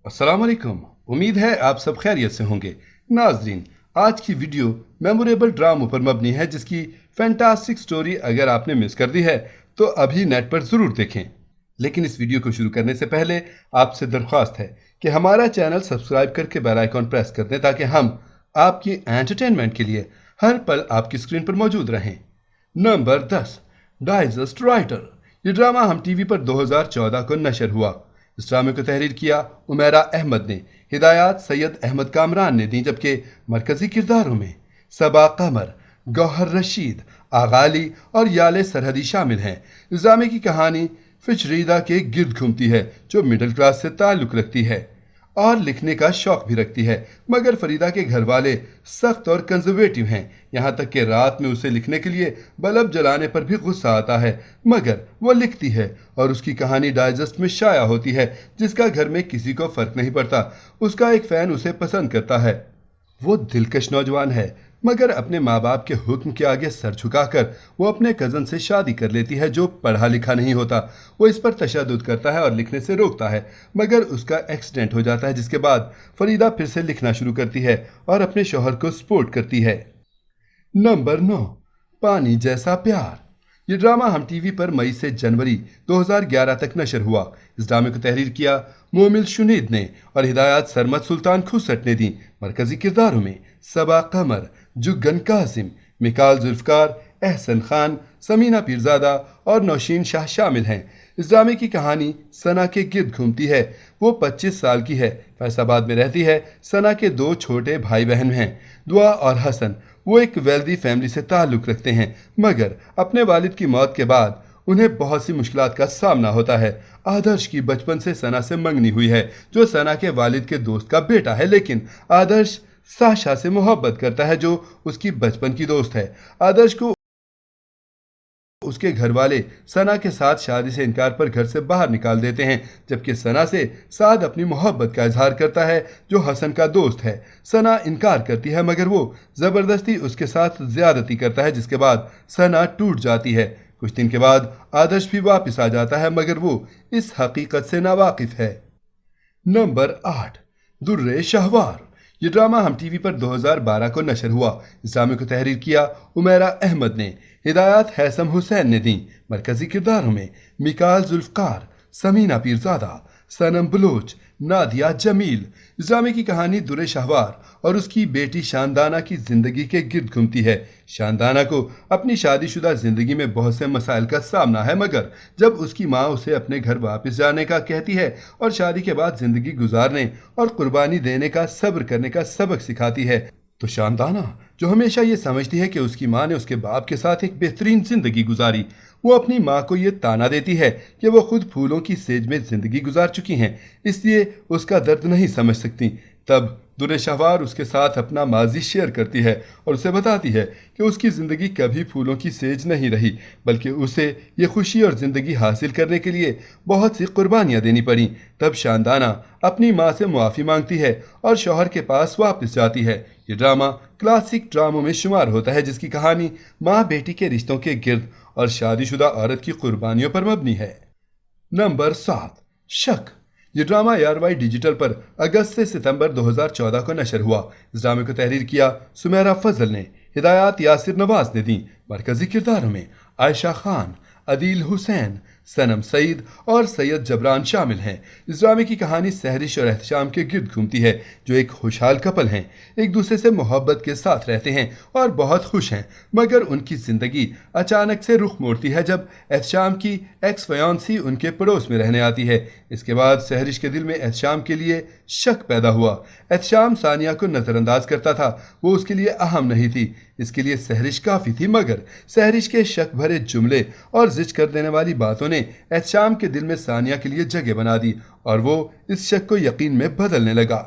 अस्सलाम वालेकुम। उम्मीद है आप सब खैरियत से होंगे। नाजरीन, आज की वीडियो मेमोरेबल ड्रामों पर मबनी है जिसकी फैंटास्टिक स्टोरी अगर आपने मिस कर दी है तो अभी नेट पर ज़रूर देखें। लेकिन इस वीडियो को शुरू करने से पहले आपसे दरख्वास्त है कि हमारा चैनल सब्सक्राइब करके बेल आइकॉन प्रेस कर दें ताकि हम आपकी एंटरटेनमेंट के लिए हर पल आपकी स्क्रीन पर मौजूद रहें। Number 10, digest writer. ये ड्रामा हम टीवी पर 2014 को नशर हुआ। इस ड्रामे को तहरीर किया उमैरा अहमद ने, हिदायत सैयद अहमद कामरान ने दी, जबकि मरकजी किरदारों में सबा कमर, गौहर रशीद, आगाली और याले सरहदी शामिल हैं। इस ड्रामे की कहानी फिशरीदा के गिर्द घूमती है जो मिडिल क्लास से ताल्लुक़ रखती है और लिखने का शौक भी रखती है, मगर फरीदा के घर वाले सख्त और कंजर्वेटिव हैं। यहाँ तक कि रात में उसे लिखने के लिए बल्ब जलाने पर भी गुस्सा आता है, मगर वो लिखती है और उसकी कहानी डाइजेस्ट में शाया होती है जिसका घर में किसी को फ़र्क नहीं पड़ता। उसका एक फ़ैन उसे पसंद करता है। वो दिलकश नौजवान है, मगर अपने माँ बाप के हुक्म के आगे सर झुकाकर वो अपने कज़न से शादी कर लेती है जो पढ़ा लिखा नहीं होता। वो इस पर तशद्दुद करता है और लिखने से रोकता है, मगर उसका एक्सीडेंट हो जाता है जिसके बाद फरीदा फिर से लिखना शुरू करती है और अपने शौहर को सपोर्ट करती है। नंबर 9, पानी जैसा प्यार। ये ड्रामा हम टीवी पर मई से जनवरी 2011 तक नशर हुआ। इस ड्रामे को तहरीर किया मोमिल शुनीद ने और हिदायत सरमद सुल्तान खुसट ने दी। मरकजी किरदारों में सबा कमर, जुग्गन कासिम, मिकाल जुल्फकार, एहसन खान, समीना पीरजादा और नौशीन शाह शामिल हैं। इस ड्रामे की कहानी सना के गिर्द घूमती है। वो 25 साल की है, फैसलाबाद में रहती है। सना के 2 छोटे भाई बहन हैं, दुआ और हसन। वो एक वेल्दी फैमिली से ताल्लुक़ रखते हैं, मगर अपने वालिद की मौत के बाद उन्हें बहुत सी मुश्किलात का सामना होता है। आदर्श की बचपन से सना से मंगनी हुई है जो सना के वालिद के दोस्त का बेटा है, लेकिन आदर्श साशा से मोहब्बत करता है जो उसकी बचपन की दोस्त है। आदर्श को उसके घर वाले सना के साथ शादी से इनकार पर घर से बाहर निकाल देते हैं, जबकि सना से साद अपनी मोहब्बत का इजहार करता है जो हसन का दोस्त है। सना इनकार करती है मगर वो ज़बरदस्ती उसके साथ ज़्यादती करता है जिसके बाद सना टूट जाती है। कुछ दिन के बाद आदर्श भी वापस आ जाता है मगर वो इस हकीकत से नावाकिफ है। नंबर 8, दुर्रे शहवार। ये ड्रामा हम टीवी पर 2012 को नशर हुआ। इस ड्रामे को तहरीर किया उमैरा अहमद ने, हिदायत हैसम हुसैन ने दी। मरकजी किरदारों में मिकाल जुल्फकार, समीना पीरजादा, सनम बलोच, नादिया जमील। इस ड्रामे की कहानी दुर्रे शहवार और उसकी बेटी शानदाना की ज़िंदगी के गिर्द घूमती है। शानदाना को अपनी शादीशुदा ज़िंदगी में बहुत से मसाइल का सामना है, मगर जब उसकी माँ उसे अपने घर वापस जाने का कहती है और शादी के बाद ज़िंदगी गुजारने और कुर्बानी देने का सब्र करने का सबक सिखाती है, तो शानदाना जो हमेशा ये समझती है कि उसकी माँ ने उसके बाप के साथ एक बेहतरीन ज़िंदगी गुजारी, वो अपनी माँ को ये ताना देती है कि वो खुद फूलों की सेज में ज़िंदगी गुजार चुकी हैं, इसलिए उसका दर्द नहीं समझ सकती। तब दुर्रे शहवार उसके साथ अपना माजी शेयर करती है और उसे बताती है कि उसकी ज़िंदगी कभी फूलों की सेज नहीं रही, बल्कि उसे ये खुशी और ज़िंदगी हासिल करने के लिए बहुत सी कुर्बानियाँ देनी पड़ी। तब शानदाना अपनी माँ से मुआफ़ी मांगती है और शौहर के पास वापस जाती है। ये ड्रामा क्लासिक ड्रामों में शुमार होता है जिसकी कहानी माँ बेटी के रिश्तों के गिर्द और शादीशुदा औरत की कुर्बानियों पर मबनी है। नंबर 7, शक। ये ड्रामा यारवाई डिजिटल पर अगस्त से सितंबर 2014 को नशर हुआ। इस ड्रामे को तहरीर किया सुमेरा फजल ने, हिदायत यासिर नवाज ने दी। मरकजी किरदारों में आयशा खान, अदील हुसैन, सनम सईद और सैयद जबरान शामिल हैं। इस ड्रामे की कहानी सहरिश और एहतशाम के गिर्द घूमती है जो एक खुशहाल कपल हैं, एक दूसरे से मोहब्बत के साथ रहते हैं और बहुत खुश हैं, मगर उनकी ज़िंदगी अचानक से रुख मोड़ती है जब एहतशाम की एक्स फयांसी उनके पड़ोस में रहने आती है। इसके बाद सहरिश के दिल में एहतशाम के लिए शक पैदा हुआ। एहतशाम सानिया को नज़रअंदाज करता था, वो उसके लिए अहम नहीं थी, इसके लिए सहरिश काफ़ी थी, मगर सहरिश के शक भरे जुमले और जिज कर देने वाली बातों ने एहतशाम के दिल में सानिया के लिए जगह बना दी और वो इस शक को यकीन में बदलने लगा।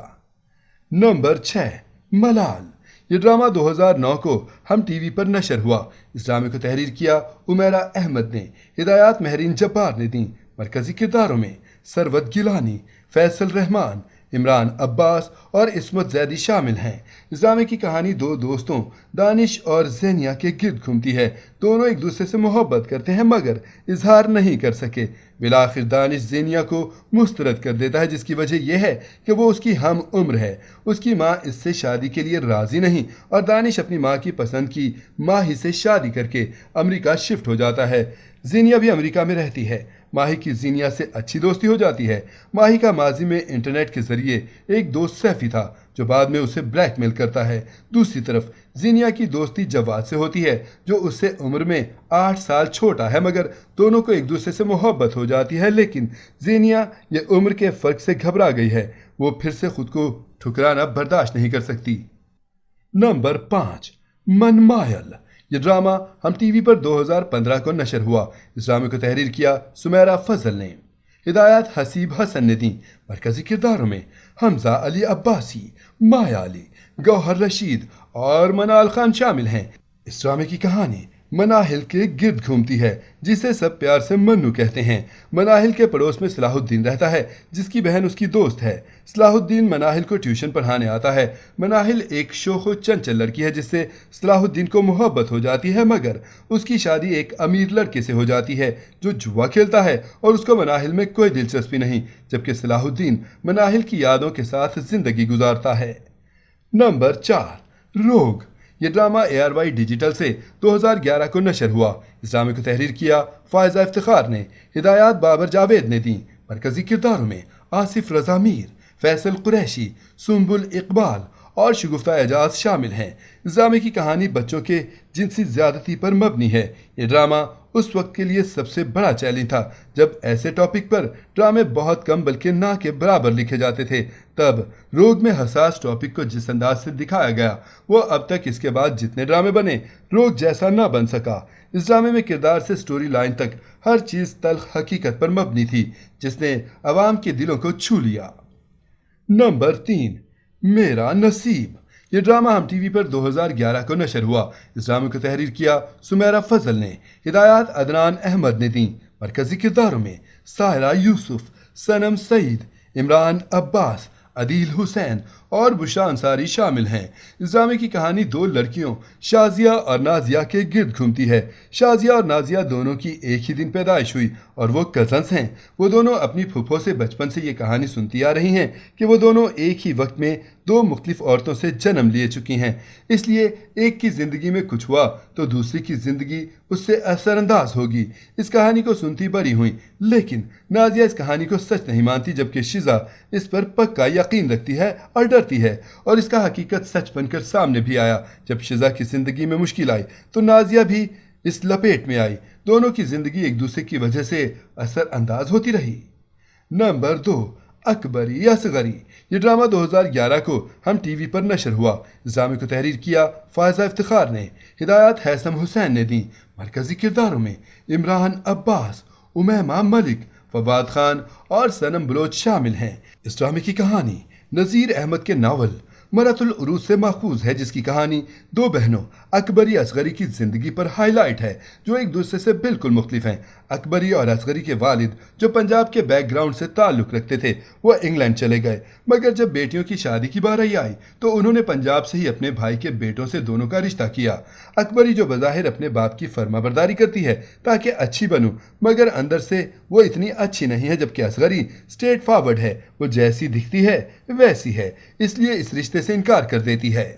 नंबर 6, मलाल। ये ड्रामा 2009 को हम टीवी पर नशर हुआ। इस ड्रामे को तहरीर किया उमैरा अहमद ने, हिदायत महरीन जब्बार ने दी। मरकजी किरदारों में सरवत गिलानी, फैसल रहमान, عمران عباس اور عصمت زیدی شامل ہیں۔ اس ڈرامے کی کہانی دو دوستوں دانش اور زینیا کے گرد گھومتی ہے۔ دونوں ایک دوسرے سے محبت کرتے ہیں مگر اظہار نہیں کر سکے۔ بالآخر دانش زینیا کو مسترد کر دیتا ہے، جس کی وجہ یہ ہے کہ وہ اس کی ہم عمر ہے۔ اس کی ماں اس سے شادی کے لیے راضی نہیں اور دانش اپنی ماں کی پسند کی ماہی سے شادی کر کے امریکہ شفٹ ہو جاتا ہے۔ زینیا بھی امریکہ میں رہتی ہے۔ ماہی کی زینیا سے اچھی دوستی ہو جاتی ہے۔ ماہی کا ماضی میں انٹرنیٹ کے ذریعے ایک دوست سیفی تھا جو بعد میں اسے بلیک میل کرتا ہے۔ دوسری طرف زینیا کی دوستی جواد سے ہوتی ہے جو اس سے عمر میں 8 سال چھوٹا ہے، مگر دونوں کو ایک دوسرے سے محبت ہو جاتی ہے، لیکن زینیا یہ عمر کے فرق سے گھبرا گئی ہے۔ وہ پھر سے خود کو ٹھکرانا برداشت نہیں کر سکتی۔ نمبر 5 من مائل۔ یہ ڈرامہ ہم ٹی وی پر 2015 کو نشر ہوا۔ اس ڈرامے کو تحریر کیا سمیرہ فضل نے۔ ہدایات حسیب حسن نے دی۔ مرکزی کرداروں میں حمزہ علی عباسی، مایا علی، گوہر رشید اور منال خان شامل ہیں۔ اس ڈرامے کی کہانی مناہل کے گرد گھومتی ہے جسے سب پیار سے منو کہتے ہیں۔ مناہل کے پڑوس میں صلاح الدین رہتا ہے جس کی بہن اس کی دوست ہے۔ صلاح الدین مناہل کو ٹیوشن پڑھانے آتا ہے۔ مناہل ایک شوخ و چنچل لڑکی ہے جس سے صلاح الدین کو محبت ہو جاتی ہے، مگر اس کی شادی ایک امیر لڑکے سے ہو جاتی ہے جو جوا کھیلتا ہے اور اس کو مناہل میں کوئی دلچسپی نہیں، جبکہ صلاح الدین مناہل کی یادوں کے ساتھ زندگی گزارتا ہے۔ نمبر 4 روگ۔ یہ ڈرامہ ARY ڈیجیٹل سے 2011 کو نشر ہوا۔ اس ڈرامے کو تحریر کیا فائزہ افتخار نے۔ ہدایات بابر جاوید نے دی۔ مرکزی کرداروں میں آصف رضا میر، فیصل قریشی، سنبل اقبال اور شگفتہ اعجاز شامل ہیں۔ اس ڈرامے کی کہانی بچوں کے جنسی زیادتی پر مبنی ہے۔ یہ ڈرامہ اس وقت کے لیے سب سے بڑا چیلنج تھا جب ایسے ٹاپک پر ڈرامے بہت کم بلکہ نہ کے برابر لکھے جاتے تھے۔ تب روگ میں حساس ٹاپک کو جس انداز سے دکھایا گیا وہ اب تک اس کے بعد جتنے ڈرامے بنے روگ جیسا نہ بن سکا۔ اس ڈرامے میں کردار سے سٹوری لائن تک ہر چیز تلخ حقیقت پر مبنی تھی جس نے عوام کے دلوں کو چھو لیا۔ نمبر 3 میرا نصیب۔ یہ ڈرامہ ہم ٹی وی پر 2011 کو نشر ہوا۔ اس ڈرامے کو تحریر کیا سمیرہ فضل نے۔ ہدایات عدنان احمد نے دیں۔ مرکزی کرداروں میں سائرہ یوسف، صنم سعید، عمران عباس، عدیل حسین اور بشرا انصاری شامل ہیں۔ اس ڈرامے کی کہانی دو لڑکیوں شازیہ اور نازیہ کے گرد گھومتی ہے۔ شازیہ اور نازیہ دونوں کی ایک ہی دن پیدائش ہوئی اور وہ کزنز ہیں۔ وہ دونوں اپنی پھپھو سے بچپن سے یہ کہانی سنتی آ رہی ہیں کہ وہ دونوں ایک ہی وقت میں 2 مختلف عورتوں سے جنم لیے چکی ہیں، اس لیے ایک کی زندگی میں کچھ ہوا تو دوسری کی زندگی اس سے اثر انداز ہوگی۔ اس کہانی کو سنتی بڑی ہوئی، لیکن نازیہ اس کہانی کو سچ نہیں مانتی، جبکہ شزا اس پر پکا یقین رکھتی ہے اور ڈرتی ہے، اور اس کا حقیقت سچ بن کر سامنے بھی آیا۔ جب شزا کی زندگی میں مشکل آئی تو نازیہ بھی اس لپیٹ میں آئی۔ دونوں کی زندگی ایک دوسرے کی وجہ سے اثر انداز ہوتی رہی۔ نمبر 2 اکبری اصغری۔ یہ ڈرامہ 2011 کو ہم ٹی وی پر نشر ہوا۔ اس ڈرامے کو تحریر کیا فائزہ افتخار نے۔ ہدایات حیثم حسین نے دیں۔ مرکزی کرداروں میں عمران عباس، امیمہ ملک، فواد خان اور صنم بلوچ شامل ہیں۔ اس ڈرامے کی کہانی نذیر احمد کے ناول مرۃ العروج سے ماخوذ ہے، جس کی کہانی 2 بہنوں اکبری اصغری کی زندگی پر ہائی لائٹ ہے جو ایک دوسرے سے بالکل مختلف ہیں۔ اکبری اور اصغری کے والد جو پنجاب کے بیک گراؤنڈ سے تعلق رکھتے تھے وہ انگلینڈ چلے گئے، مگر جب بیٹیوں کی شادی کی باری آئی تو انہوں نے پنجاب سے ہی اپنے بھائی کے بیٹوں سے دونوں کا رشتہ کیا۔ اکبری جو بظاہر اپنے باپ کی فرما برداری کرتی ہے تاکہ اچھی بنوں، مگر اندر سے وہ اتنی اچھی نہیں ہے، جبکہ اصغری اسٹریٹ فارورڈ ہے، وہ جیسی دکھتی ہے ویسی ہے، اس لیے اس رشتے سے انکار کر دیتی ہے۔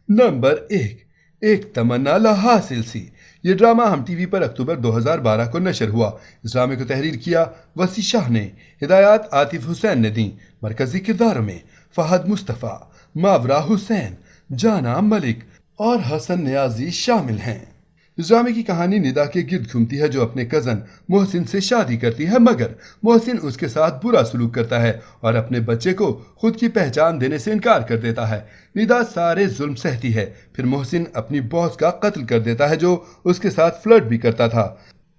نمبر 1 ایک تمنا لا حاصل سی۔ یہ ڈرامہ ہم ٹی وی پر اکتوبر 2012 کو نشر ہوا۔ اس ڈرامے کو تحریر کیا وسیع شاہ نے۔ ہدایات عاطف حسین نے دیں۔ مرکزی کرداروں میں فہد مصطفیٰ، ماورا حسین، جانا ملک اور حسن نیازی شامل ہیں۔ اس ڈرامے کی کہانی ندا کے گرد گھومتی ہے جو اپنے کزن محسن سے شادی کرتی ہے، مگر محسن اس کے ساتھ برا سلوک کرتا ہے اور اپنے بچے کو خود کی پہچان دینے سے انکار کر دیتا ہے۔ ندا سارے ظلم سہتی ہے، پھر محسن اپنی باس کا قتل کر دیتا ہے جو اس کے ساتھ فلرٹ بھی کرتا تھا۔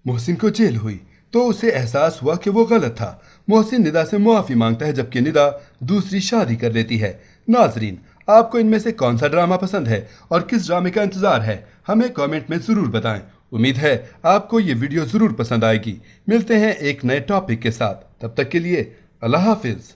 محسن کو جیل ہوئی تو اسے احساس ہوا کہ وہ غلط تھا۔ محسن ندا سے معافی مانگتا ہے، جبکہ ندا دوسری شادی کر لیتی ہے۔ ناظرین، آپ کو ان میں سے کون سا ڈرامہ پسند ہے اور کس ڈرامے کا انتظار ہے، ہمیں کامنٹ میں ضرور بتائیں۔ امید ہے آپ کو یہ ویڈیو ضرور پسند آئے گی۔ ملتے ہیں ایک نئے ٹاپک کے ساتھ، تب تک کے لیے اللہ حافظ۔